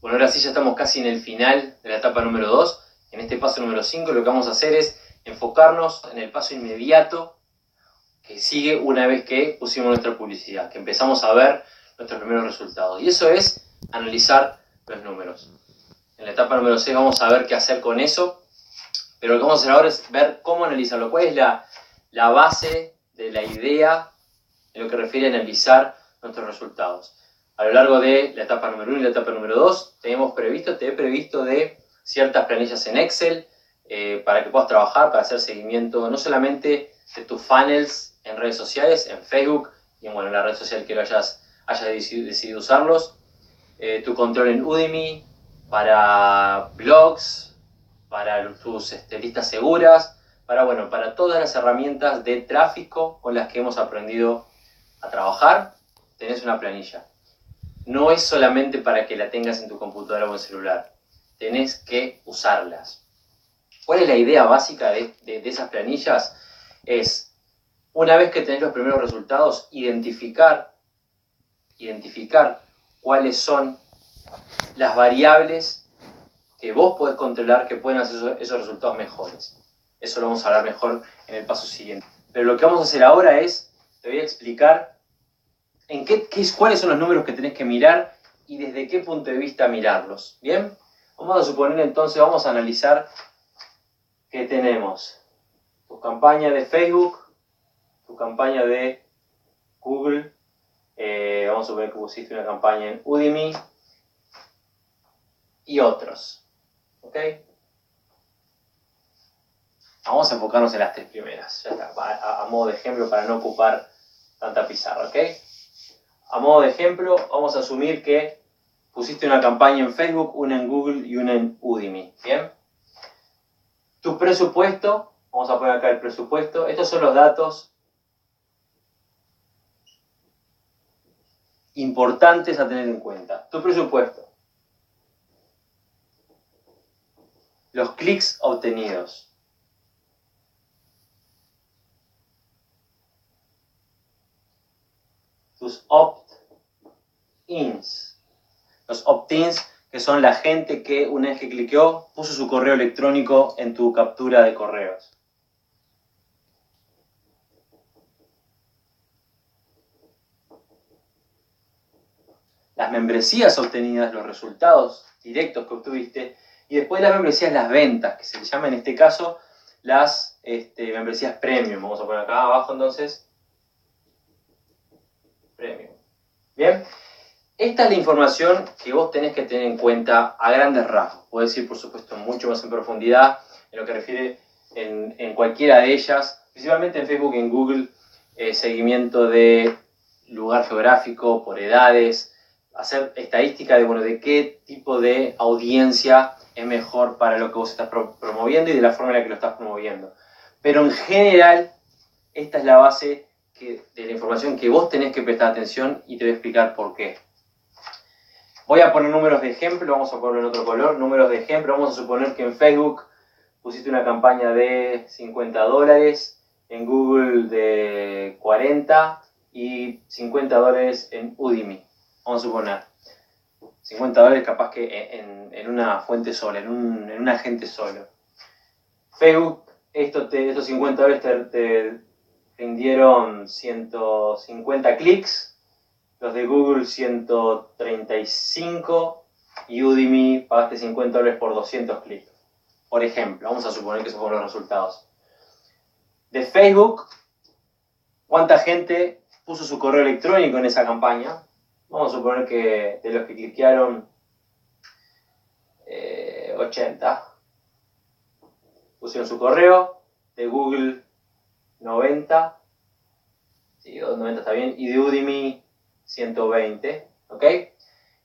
Bueno, ahora sí ya estamos casi en el final de la etapa número 2. En este paso número 5 lo que vamos a hacer es enfocarnos en el paso inmediato que sigue una vez que pusimos nuestra publicidad, que empezamos a ver nuestros primeros resultados. Y eso es analizar los números. En la etapa número 6 vamos a ver qué hacer con eso, pero lo que vamos a hacer ahora es ver cómo analizarlo. ¿Cuál es la base de la idea en lo que refiere a analizar nuestros resultados? A lo largo de la etapa número 1 y la etapa número 2 te he previsto de ciertas planillas en Excel para que puedas trabajar, para hacer seguimiento no solamente de tus funnels en redes sociales, en Facebook y en la red social que lo hayas decidido usarlos, tu control en Udemy, para blogs, para tus listas seguras, para todas las herramientas de tráfico con las que hemos aprendido a trabajar, tenés una planilla. No es solamente para que la tengas en tu computadora o en celular, tenés que usarlas. ¿Cuál es la idea básica de esas planillas? Es, una vez que tenés los primeros resultados, identificar cuáles son las variables que vos podés controlar que pueden hacer esos resultados mejores. Eso lo vamos a hablar mejor en el paso siguiente. Pero lo que vamos a hacer ahora es, te voy a explicar cuáles son los números que tenés que mirar y desde qué punto de vista mirarlos. ¿Bien? Vamos a suponer entonces, vamos a analizar que tenemos tu campaña de Facebook, tu campaña de Google, vamos a suponer que pusiste una campaña en Udemy y otros. ¿Ok? Vamos a enfocarnos en las tres primeras, ya está, a modo de ejemplo para no ocupar tanta pizarra, ¿ok? A modo de ejemplo, vamos a asumir que pusiste una campaña en Facebook, una en Google y una en Udemy, ¿bien? Tu presupuesto, vamos a poner acá el presupuesto, estos son los datos importantes a tener en cuenta. Tu presupuesto, los clics obtenidos, tus opt-ins. Los opt-ins, que son la gente que una vez que cliqueó, puso su correo electrónico en tu captura de correos. Las membresías obtenidas, los resultados directos que obtuviste, y después las membresías, las ventas, que se les llama en este caso las membresías premium. Vamos a poner acá abajo entonces, premium. Bien, esta es la información que vos tenés que tener en cuenta a grandes rasgos. Puedes ir, por supuesto, mucho más en profundidad en lo que refiere en cualquiera de ellas, principalmente en Facebook y en Google, seguimiento de lugar geográfico, por edades, hacer estadística de qué tipo de audiencia es mejor para lo que vos estás promoviendo y de la forma en la que lo estás promoviendo. Pero en general, esta es la base de la información que vos tenés que prestar atención y te voy a explicar por qué. Voy a poner números de ejemplo, vamos a ponerlo en otro color, números de ejemplo. Vamos a suponer que en Facebook pusiste una campaña de $50, en Google de 40 y $50 en Udemy. Vamos a suponer $50 capaz que en una fuente sola, en un agente solo. Facebook, estos $50 te rindieron 150 clics. Los de Google 135 y Udemy pagaste $50 por 200 clics. Por ejemplo, vamos a suponer que esos fueron los resultados. De Facebook, ¿cuánta gente puso su correo electrónico en esa campaña? Vamos a suponer que de los que cliquearon 80 pusieron su correo. De Google 90, sí, 90 está bien, y de Udemy 120, ¿ok?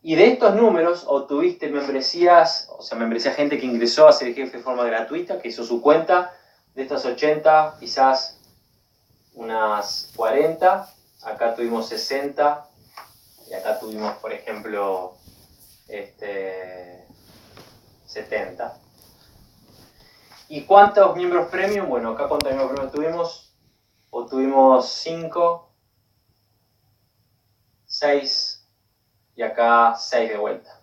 Y de estos números obtuviste membresías, o sea, gente que ingresó a ser jefe de forma gratuita, que hizo su cuenta. De estas 80, quizás unas 40, acá tuvimos 60, y acá tuvimos, por ejemplo, 70. ¿Y cuántos miembros premium? Bueno, acá cuántos miembros premium tuvimos. Obtuvimos 5, 6 y acá 6 de vuelta.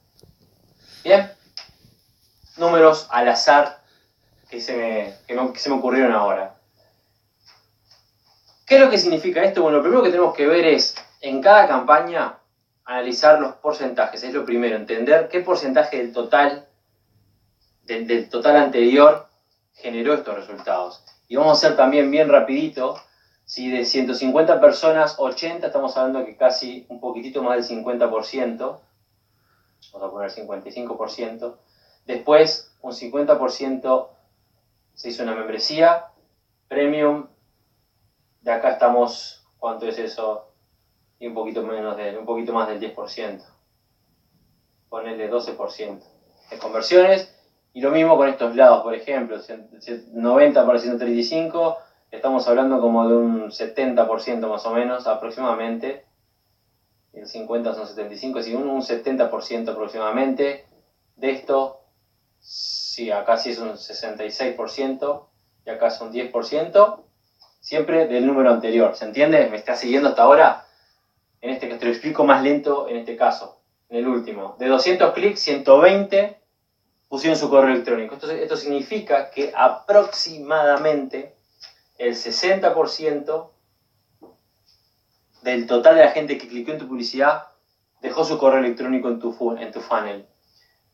Bien. Números al azar que se me ocurrieron ahora. ¿Qué es lo que significa esto? Bueno, lo primero que tenemos que ver es, en cada campaña, analizar los porcentajes. Es lo primero, entender qué porcentaje del total anterior generó estos resultados. Y vamos a hacer también bien rapidito, si de 150 personas, 80, estamos hablando que casi un poquitito más del 50%, vamos a poner 55%, después un 50% se hizo una membresía, premium, de acá estamos, ¿cuánto es eso? Y un poquito más del 10%, ponele 12% de conversiones. Y lo mismo con estos lados, por ejemplo, 90 para 135, estamos hablando como de un 70% más o menos, aproximadamente. Y el 50 son 75, así un 70% aproximadamente. De esto, sí, acá sí es un 66% y acá es un 10%, siempre del número anterior. ¿Se entiende? ¿Me está siguiendo hasta ahora? En este que te lo explico más lento en este caso, en el último. De 200 clics, 120 pusieron su correo electrónico. Esto significa que aproximadamente el 60% del total de la gente que clicó en tu publicidad dejó su correo electrónico en tu funnel.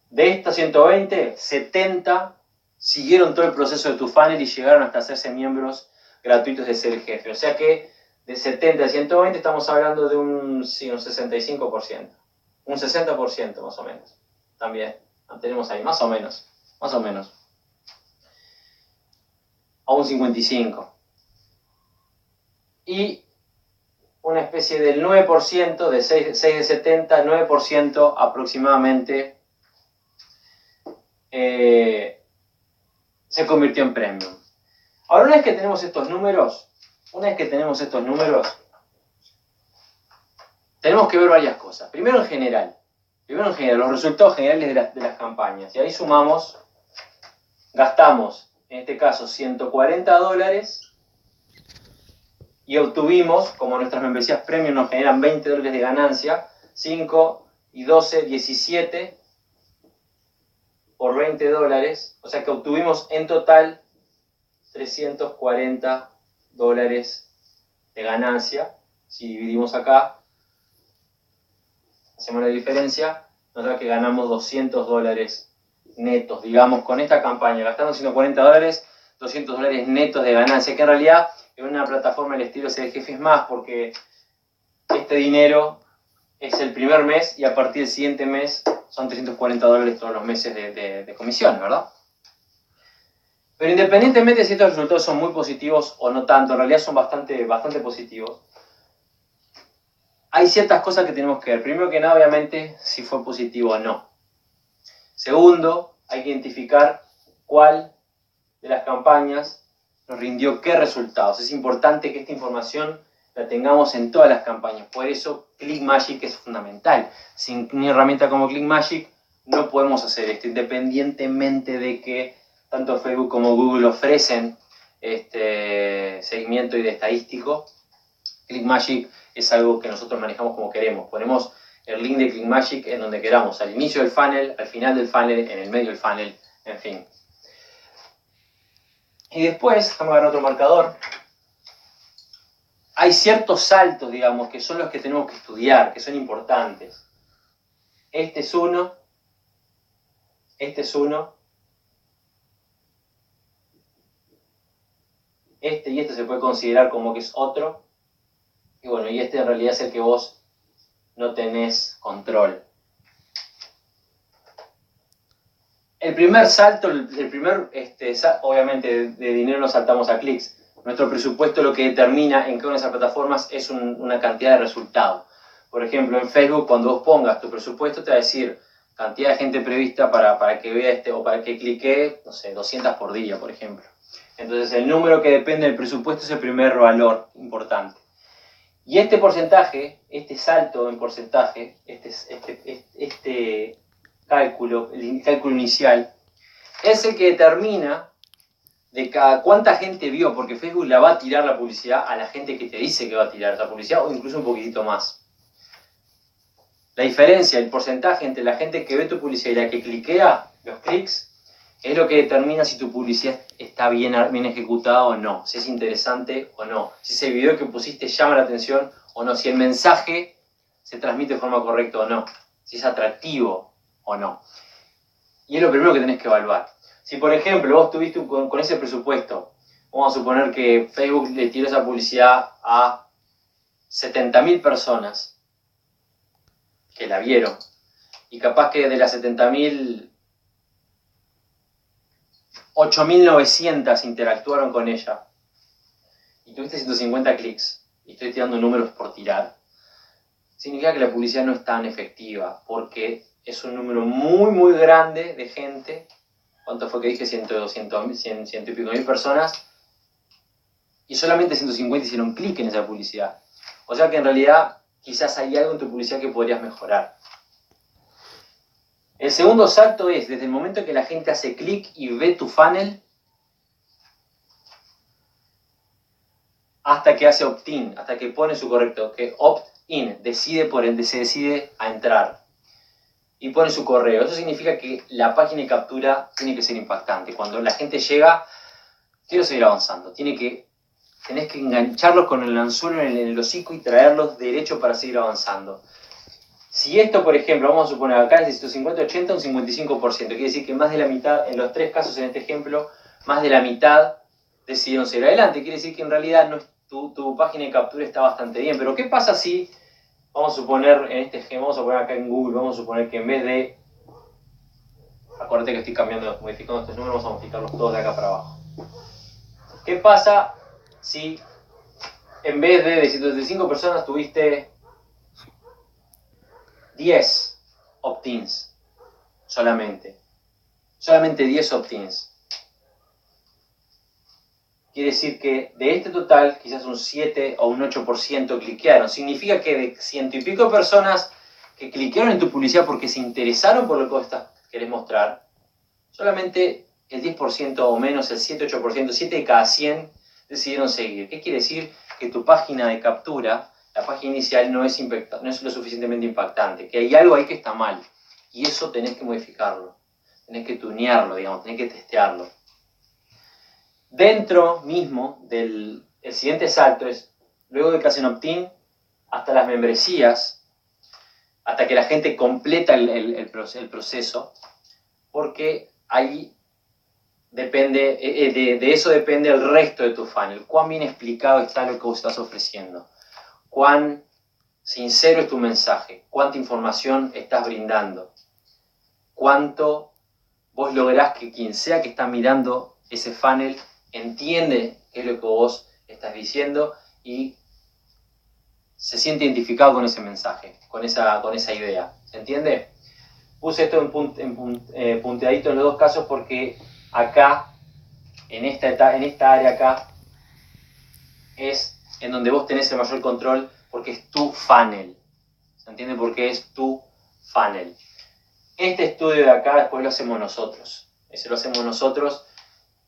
De estos 120, 70 siguieron todo el proceso de tu funnel y llegaron hasta hacerse miembros gratuitos de Ser Jefe. O sea que de 70 a 120 estamos hablando de un 65%. Un 60% más o menos. También. Mantenemos ahí, más o menos. Más o menos. A un 55%. Y una especie del 9%, de 6 de 70, 9% aproximadamente se convirtió en premium. Ahora, una vez que tenemos estos números, tenemos que ver varias cosas. Primero en general, los resultados generales de las campañas. Y ahí sumamos, gastamos, en este caso, $140 y obtuvimos, como nuestras membresías premium nos generan $20 de ganancia, 5 y 12, 17 por $20, o sea que obtuvimos en total $340 de ganancia. Si dividimos acá, hacemos la diferencia, nos da que ganamos $200 netos, digamos, con esta campaña, gastando $140, $200 netos de ganancia, que en realidad en una plataforma del estilo Ser Jefe es más, porque este dinero es el primer mes y a partir del siguiente mes son $340 todos los meses de comisiones, ¿verdad? Pero independientemente de si estos resultados son muy positivos o no tanto, en realidad son bastante positivos, hay ciertas cosas que tenemos que ver. Primero que nada, obviamente, si fue positivo o no. Segundo, hay que identificar cuál de las campañas nos rindió qué resultados. Es importante que esta información la tengamos en todas las campañas. Por eso ClickMagick es fundamental. Sin una herramienta como ClickMagick no podemos hacer esto, independientemente de que tanto Facebook como Google ofrecen seguimiento y de estadístico. ClickMagick es algo que nosotros manejamos como queremos. Ponemos el link de ClickMagick en donde queramos, al inicio del funnel, al final del funnel, en el medio del funnel, en fin. Y después, vamos a ver otro marcador. Hay ciertos saltos, digamos, que son los que tenemos que estudiar, que son importantes. Este es uno. Este es uno. Este y este se puede considerar como que es otro. Y bueno, y este en realidad es el que vos no tenés control. El primer salto, obviamente de dinero nos saltamos a clics. Nuestro presupuesto lo que determina en cada una de esas plataformas es una cantidad de resultados. Por ejemplo, en Facebook, cuando vos pongas tu presupuesto, te va a decir cantidad de gente prevista para que vea o para que clique, no sé, 200 por día, por ejemplo. Entonces, el número que depende del presupuesto es el primer valor importante. Y este porcentaje, este salto en porcentaje, este cálculo, el cálculo inicial, es el que determina de cada cuánta gente vio, porque Facebook la va a tirar la publicidad a la gente que te dice que va a tirar esa publicidad, o incluso un poquitito más. La diferencia, el porcentaje entre la gente que ve tu publicidad y la que cliquea, los clics, es lo que determina si tu publicidad está bien ejecutada o no, si es interesante o no, si ese video que pusiste llama la atención o no, si el mensaje se transmite de forma correcta o no, si es atractivo o no. Y es lo primero que tenés que evaluar. Si, por ejemplo, vos tuviste con ese presupuesto, vamos a suponer que Facebook le tiró esa publicidad a 70.000 personas que la vieron, y capaz que de las 70.000, 8.900 interactuaron con ella, y tuviste 150 clics, y estoy tirando números por tirar, significa que la publicidad no es tan efectiva, porque es un número muy, muy grande de gente. ¿Cuánto fue que dije? 100 y pico mil personas. Y solamente 150 hicieron clic en esa publicidad. O sea que en realidad quizás hay algo en tu publicidad que podrías mejorar. El segundo salto es, desde el momento que la gente hace clic y ve tu funnel, hasta que hace opt-in, hasta que pone su correcto, que opt-in, se decide a entrar. Y pone su correo. Eso significa que la página de captura tiene que ser impactante. Cuando la gente llega, quiero seguir avanzando. Tenés que engancharlos con el anzuelo en el hocico y traerlos derecho para seguir avanzando. Si esto, por ejemplo, vamos a suponer acá es de 150-80, un 55%. Quiere decir que más de la mitad, en los tres casos en este ejemplo, más de la mitad decidieron seguir adelante. Quiere decir que en realidad no es, tu página de captura está bastante bien. Pero ¿qué pasa si... Vamos a suponer, en este ejemplo, vamos a poner acá en Google, vamos a suponer que en vez de... Acuérdate que estoy modificando estos números, vamos a modificarlos todos de acá para abajo. ¿Qué pasa si en vez de 175 personas tuviste 10 opt-ins solamente? Solamente 10 opt-ins. Quiere decir que de este total, quizás un 7 o un 8% cliquearon. Significa que de 100 y pico personas que cliquearon en tu publicidad porque se interesaron por lo que vos querés mostrar, solamente el 10% o menos, el 7-8%, 7 de cada 100 decidieron seguir. ¿Qué quiere decir? Que tu página de captura, la página inicial, no es lo suficientemente impactante, que hay algo ahí que está mal. Y eso tenés que modificarlo, tenés que tunearlo, digamos, tenés que testearlo. Dentro mismo el siguiente salto es, luego de que hacen opt-in, hasta las membresías, hasta que la gente completa el proceso, porque ahí depende, de eso depende el resto de tu funnel. Cuán bien explicado está lo que vos estás ofreciendo, cuán sincero es tu mensaje, cuánta información estás brindando, cuánto vos lográs que quien sea que está mirando ese funnel entiende qué es lo que vos estás diciendo y se siente identificado con ese mensaje, con esa idea. ¿Se entiende? Puse esto en punteadito en los dos casos porque acá, en esta área acá, es en donde vos tenés el mayor control porque es tu funnel. ¿Se entiende? Porque es tu funnel. Este estudio de acá después lo hacemos nosotros. Ese lo hacemos nosotros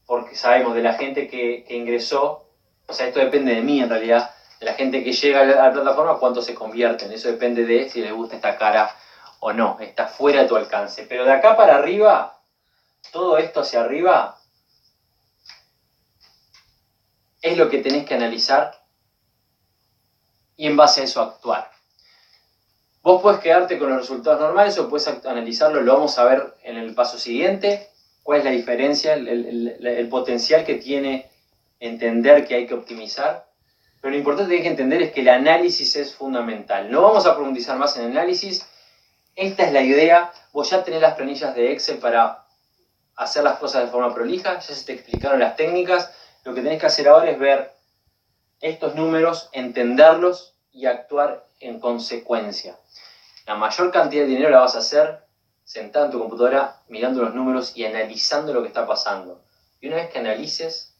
porque sabemos de la gente que ingresó, o sea, esto depende de mí en realidad, de la gente que llega a la plataforma, cuánto se convierten. Eso depende de si les gusta esta cara o no, está fuera de tu alcance. Pero de acá para arriba, todo esto hacia arriba, es lo que tenés que analizar y en base a eso actuar. Vos podés quedarte con los resultados normales o puedes analizarlo, lo vamos a ver en el paso siguiente. ¿Cuál es la diferencia, el potencial que tiene entender que hay que optimizar? Pero lo importante que hay que entender es que el análisis es fundamental. No vamos a profundizar más en el análisis. Esta es la idea. Vos ya tenés las planillas de Excel para hacer las cosas de forma prolija. Ya se te explicaron las técnicas. Lo que tenés que hacer ahora es ver estos números, entenderlos y actuar en consecuencia. La mayor cantidad de dinero la vas a hacer sentado en tu computadora, mirando los números y analizando lo que está pasando. Y una vez que analices,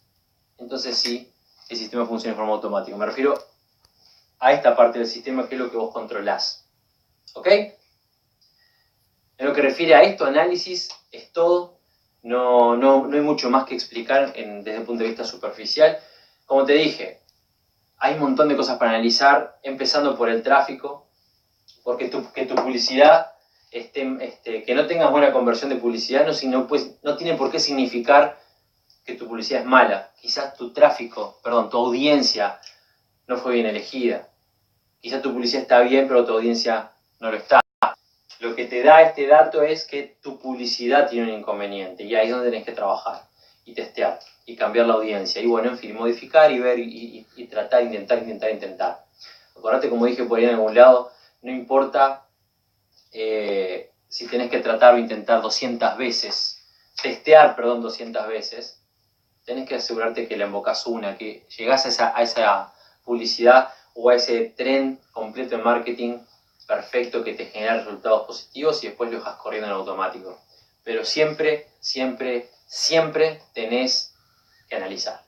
entonces sí, el sistema funciona de forma automática. Me refiero a esta parte del sistema que es lo que vos controlás. ¿Ok? En lo que refiere a esto, análisis es todo. no hay mucho más que explicar desde el punto de vista superficial. Como te dije, hay un montón de cosas para analizar, empezando por el tráfico, porque que tu publicidad, que no tengas buena conversión de publicidad, no tiene por qué significar que tu publicidad es mala. Quizás tu tu audiencia no fue bien elegida. Quizás tu publicidad está bien, pero tu audiencia no lo está. Lo que te da este dato es que tu publicidad tiene un inconveniente y ahí es donde tenés que trabajar y testear y cambiar la audiencia y bueno, en fin, modificar y ver y tratar, intentar. Acordate, como dije por ahí en algún lado, no importa si tenés que tratar o intentar 200 veces, testear, 200 veces, tenés que asegurarte que la embocás una, que llegás a esa publicidad o a ese tren completo de marketing perfecto que te genera resultados positivos y después lo dejas corriendo en automático. Pero siempre tenés que analizar.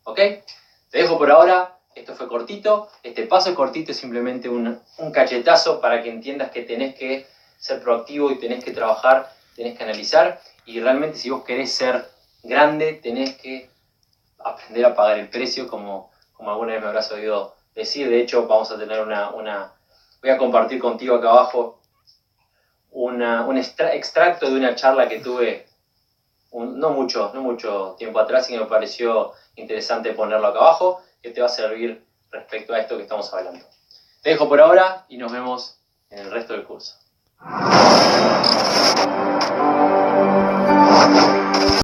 ¿Ok? Te dejo por ahora. Esto fue cortito. Este paso es cortito, es simplemente un cachetazo para que entiendas que tenés que ser proactivo y tenés que trabajar, tenés que analizar. Y realmente si vos querés ser grande, tenés que aprender a pagar el precio, como alguna vez me habrás oído decir. De hecho, vamos a tener voy a compartir contigo acá abajo un extracto de una charla que tuve no mucho tiempo atrás y que me pareció interesante ponerlo acá abajo, que te va a servir respecto a esto que estamos hablando. Te dejo por ahora y nos vemos en el resto del curso.